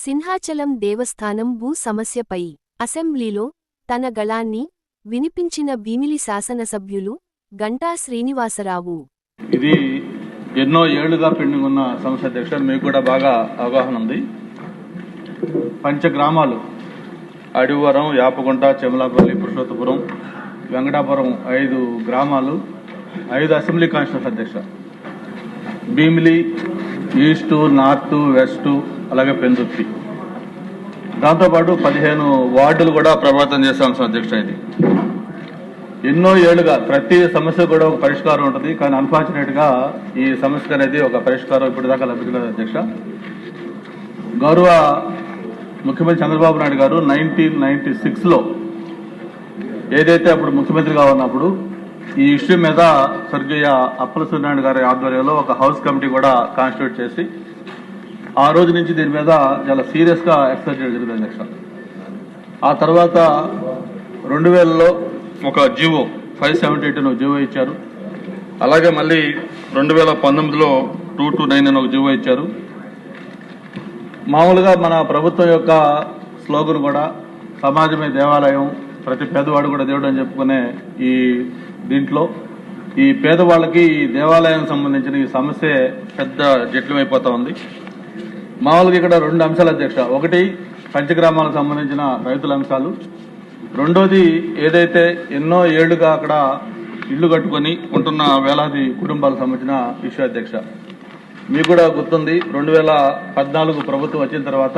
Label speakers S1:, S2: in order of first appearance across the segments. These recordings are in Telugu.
S1: సింహాచలం దేవస్థానం భూ సమస్యపై అసెంబ్లీలో తన గళాన్ని వినిపించిన భీమిలి శాసనసభ్యులు గంటా శ్రీనివాసరావు.
S2: ఇది ఎన్నో ఏళ్లుగా పెండింగ్ ఉన్న సమస్య అధ్యక్ష. మీకు కూడా బాగా అవగాహన ఉంది. పంచగ్రామాలు అడివరం, యాపగుంట, చెమలాపల్లి, పురుషోత్తపురం, వెంకటాపురం 5 గ్రామాలు, 5 అసెంబ్లీ కాన్స్టిట్యూన్స్ అధ్యక్ష. భీమిలి ఈస్ట్, నార్త్, వెస్ట్, అలాగే పెందుర్తి, దాంతోపాటు 15 వార్డులు కూడా ప్రభావితం చేసే అంశం అధ్యక్ష. ఇది ఎన్నో ఏళ్లుగా ప్రతి సమస్య కూడా ఒక పరిష్కారం ఉంటుంది, కానీ అన్ఫార్చునేట్ గా ఈ సమస్య అనేది ఒక పరిష్కారం ఇప్పటిదాకా లభించలేదు అధ్యక్ష. గౌరవ ముఖ్యమంత్రి చంద్రబాబు నాయుడు గారు 1996లో ఏదైతే అప్పుడు ముఖ్యమంత్రిగా ఉన్నప్పుడు ఈ ఇష్యూ మీద స్వర్గీయ అప్పల సూర్యనారాయణ గారి ఆధ్వర్యంలో ఒక హౌస్ కమిటీ కూడా కాన్స్టిట్యూట్ చేసి ఆ రోజు నుంచి దీని మీద చాలా సీరియస్ గా ఎక్సర్సైజ్ చేయడం జరిగింది అధ్యక్ష. ఆ తర్వాత 2000లో ఒక జీవో 578 జీవో ఇచ్చారు. అలాగే మళ్ళీ 2019లో 229 అని ఒక జీవో ఇచ్చారు. మామూలుగా మన ప్రభుత్వం యొక్క స్లోగన్ కూడా సమాజమే దేవాలయం, ప్రతి పేదవాడు కూడా దేవుడు అని చెప్పుకునే ఈ దీంట్లో ఈ పేదవాళ్ళకి ఈ దేవాలయం సంబంధించిన ఈ సమస్య పెద్ద జటిలమైపోతా ఉంది. మామూలుగా ఇక్కడ 2 అంశాలు అధ్యక్ష. ఒకటి పంచగ్రామాలకు సంబంధించిన రైతుల అంశాలు, రెండోది ఏదైతే ఎన్నో ఏళ్లుగా అక్కడ ఇళ్లు కట్టుకొని ఉంటున్న వేలాది కుటుంబాలకు సంబంధించిన ఇష్యూ అధ్యక్ష. మీకు కూడా గుర్తుంది, 2014 ప్రభుత్వం వచ్చిన తర్వాత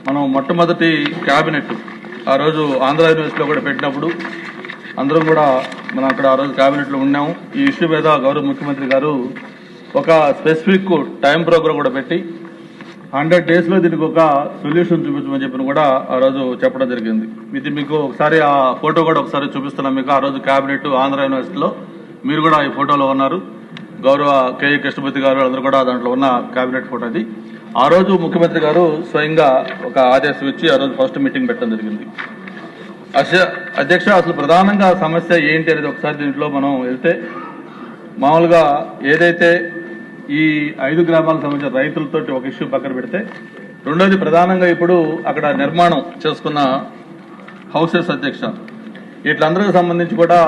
S2: మనం మొట్టమొదటి క్యాబినెట్ ఆ రోజు ఆంధ్ర యూనివర్సిటీలో కూడా పెట్టినప్పుడు అందరం కూడా మనం అక్కడ ఆ రోజు క్యాబినెట్లో ఉన్నాము. ఈ ఇష్యూ మీద గౌరవ ముఖ్యమంత్రి గారు ఒక స్పెసిఫిక్ టైం ప్రోగ్రామ్ కూడా పెట్టి 100 డేస్లో దీనికి ఒక సొల్యూషన్ చూపించమని చెప్పి కూడా ఆ రోజు చెప్పడం జరిగింది. ఇది మీకు ఒకసారి ఆ ఫోటో కూడా ఒకసారి చూపిస్తున్నాం మీకు. ఆ రోజు క్యాబినెట్ ఆంధ్ర యూనివర్సిటీలో మీరు కూడా ఈ ఫోటోలో ఉన్నారు. గౌరవ కేఈ కృష్ణమూర్తి గారు అందరూ కూడా దాంట్లో ఉన్న క్యాబినెట్ ఫోటో అది. ఆ రోజు ముఖ్యమంత్రి గారు స్వయంగా ఒక ఆదేశం ఇచ్చి ఆ రోజు ఫస్ట్ మీటింగ్ పెట్టడం జరిగింది. అధ్యక్ష, అసలు ప్రధానంగా సమస్య ఏంటి అనేది ఒకసారి దీంట్లో మనం వెళ్తే, మామూలుగా ఏదైతే ఈ 5 గ్రామాలకు సంబంధించిన రైతులతో ఒక ఇష్యూ పక్కన పెడితే, రెండోది ప్రధానంగా ఇప్పుడు అక్కడ నిర్మాణం చేసుకున్న హౌసెస్ అధ్యక్ష. వీటిలందరికీ సంబంధించి కూడా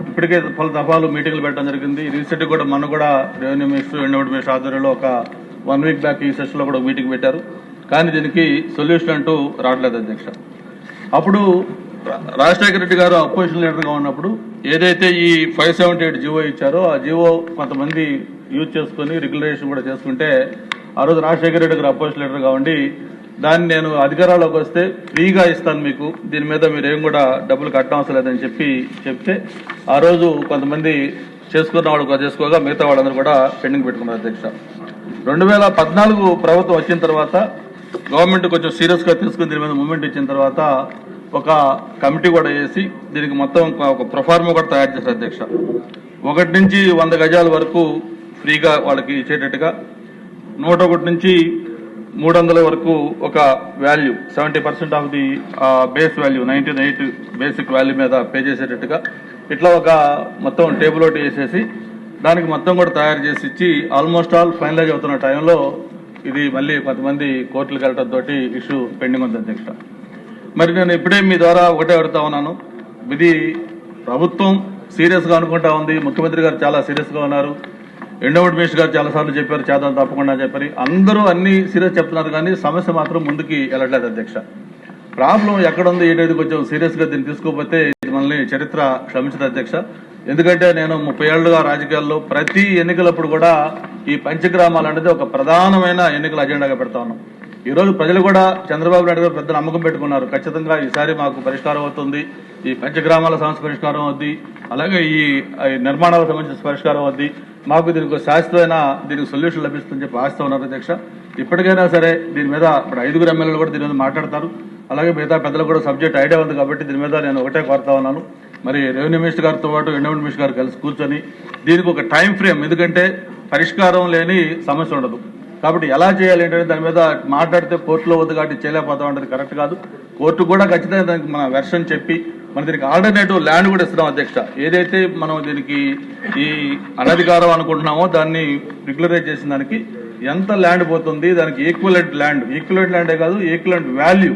S2: ఇప్పటికే పలు దఫాలు మీటింగ్లు పెట్టడం జరిగింది. రీసెంట్ కూడా మన కూడా రెవెన్యూ మినిస్టర్, ఎండోమెంట్ మినిస్టర్ ఆధ్వర్యంలో ఒక 1 వీక్ బ్యాక్ ఈ సెషన్లో కూడా మీటింగ్ పెట్టారు. కానీ దీనికి సొల్యూషన్ అంటూ రావట్లేదు అధ్యక్ష. అప్పుడు రాజశేఖర రెడ్డి గారు అపోజిషన్ లీడర్గా ఉన్నప్పుడు ఏదైతే ఈ 578 జీవో ఇచ్చారో ఆ జీవో కొంతమంది యూజ్ చేసుకుని రెగ్యులేషన్ కూడా చేసుకుంటే, ఆ రోజు రాజశేఖర రెడ్డి గారు అపోజిషన్ లీడర్గా ఉండి దాన్ని నేను అధికారంలోకి వస్తే ఫ్రీగా ఇస్తాను మీకు, దీని మీద మీరు ఏం కూడా డబ్బులు కట్టనవసరం లేదని చెప్తే ఆ రోజు కొంతమంది చేసుకున్న వాళ్ళు చేసుకోగా మిగతా వాళ్ళందరూ కూడా పెండింగ్ పెట్టుకున్నారు అధ్యక్ష. 2014 ప్రభుత్వం వచ్చిన తర్వాత గవర్నమెంట్ కొంచెం సీరియస్ గా తీసుకుని దీని మీద మూవ్మెంట్ ఇచ్చిన తర్వాత ఒక కమిటీ కూడా వేసి దీనికి మొత్తం ఒక ప్రొఫార్మా కూడా తయారు చేశారు అధ్యక్ష. 1 నుంచి 100 గజాల వరకు ఫ్రీగా వాళ్ళకి ఇచ్చేటట్టుగా, 101 నుంచి 300 వరకు ఒక value 70% of the base value 98 basic value మీద పే చేసేటట్టుగా ఇట్లా ఒక మొత్తం టేబుల్ ఒకటి వేసేసి దానికి మొత్తం కూడా తయారు చేసి ఇచ్చి ఆల్మోస్ట్ ఆల్ ఫైనలైజ్ అవుతున్న టైంలో ఇది మళ్ళీ కొంతమంది కోర్టులకు వెళ్ళడంతో ఇష్యూ పెండింగ్ ఉంది అధ్యక్ష. మరి నేను ఇప్పుడే మీ ద్వారా ఒకటే అడుగుతా ఉన్నాను, ఇది ప్రభుత్వం సీరియస్ గా అనుకుంటా ఉంది, ముఖ్యమంత్రి గారు చాలా సీరియస్ గా ఉన్నారు, ఎండోమెంట్ మినిస్టర్ గారు చాలా సార్లు చెప్పారు చేద్దాం తప్పకుండా చెప్పారు, అందరూ అన్ని సీరియస్ చెప్తున్నారు, కానీ సమస్య మాత్రం ముందుకి వెళ్ళట్లేదు అధ్యక్ష. ప్రాబ్లం ఎక్కడుంది ఏంటనేది కొంచెం సీరియస్ గా దీన్ని తీసుకోకపోతే ఇది మనల్ని చరిత్ర క్షమించదు అధ్యక్ష. ఎందుకంటే నేను 30 ఏళ్లుగా రాజకీయాల్లో ప్రతి ఎన్నికలప్పుడు కూడా ఈ పంచగ్రామాలు అనేది ఒక ప్రధానమైన ఎన్నికల అజెండాగా పెడతా ఉన్నాం. ఈ రోజు ప్రజలు కూడా చంద్రబాబు నాయుడు గారు పెద్ద నమ్మకం పెట్టుకున్నారు, ఖచ్చితంగా ఈసారి మాకు పరిష్కారం అవుతుంది, ఈ పంచగ్రామాల సమస్య పరిష్కారం అవుద్ది, అలాగే ఈ నిర్మాణాలకు సంబంధించిన పరిష్కారం అవుద్ది, మాకు దీనికి శాశ్వతమైన దీనికి సొల్యూషన్ లభిస్తుందని చెప్పి ఆశతో ఉన్నారు అధ్యక్ష. ఇప్పటికైనా సరే దీని మీద ఇప్పుడు 5 ఎమ్మెల్యేలు కూడా దీని మీద మాట్లాడతారు, అలాగే మిగతా పెద్దలు కూడా సబ్జెక్ట్ ఐడియా ఉంది కాబట్టి దీని మీద నేను ఒకటే కోరుతా ఉన్నాను, మరి రెవెన్యూ మినిస్టర్ గారితో పాటు ఎండోమెంట్ మినిస్టర్ గారు కలిసి కూర్చొని దీనికి ఒక టైం ఫ్రేమ్, ఎందుకంటే పరిష్కారం లేని సమస్య ఉండదు కాబట్టి ఎలా చేయాలి ఏంటంటే దాని మీద మాట్లాడితే కోర్టులో వద్దు కాబట్టి చేయలేకపోతాం అంటే కరెక్ట్ కాదు. కోర్టు కూడా ఖచ్చితంగా దానికి మన వెర్షన్ చెప్పి మన దీనికి ఆల్టర్నేటివ్ ల్యాండ్ కూడా ఇస్తున్నాం అధ్యక్ష. ఏదైతే మనం దీనికి ఈ అనధికారం అనుకుంటున్నామో దాన్ని రెగ్యులరైజ్ చేసిన దానికి ఎంత ల్యాండ్ పోతుంది, దానికి ఈక్వలెంట్ ల్యాండే కాదు ఈక్వలెంట్ వాల్యూ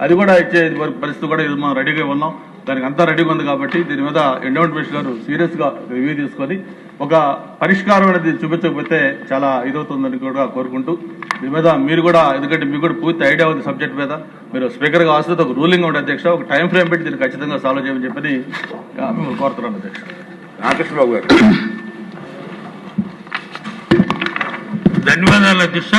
S2: అది కూడా ఇచ్చే పరిస్థితి కూడా ఇది మనం రెడీగా ఉన్నాం. దానికి అంతా రెడీగా ఉంది కాబట్టి దీని మీద ఎండోమెంట్ మినిస్టర్ గారు సీరియస్ గా రివ్యూ తీసుకొని ఒక పరిష్కారం అనేది చూపించకపోతే చాలా ఇదవుతుందని కూడా కోరుకుంటూ, దీని మీద మీరు కూడా, ఎందుకంటే మీకు కూడా పూర్తి ఐడియా ఉంది సబ్జెక్ట్ మీద, మీరు స్పీకర్ గా ఆశ్రిత ఒక రూలింగ్ ఉండే అధ్యక్ష, ఒక టైం ఫ్రేమ్ పెట్టి దీన్ని ఖచ్చితంగా సాల్వ్ చేయమని చెప్పని మిమ్మల్ని కోరుతున్నాను అధ్యక్ష.
S3: రామకృష్ణబాబు గారు.
S4: ధన్యవాదాలు అధ్యక్ష.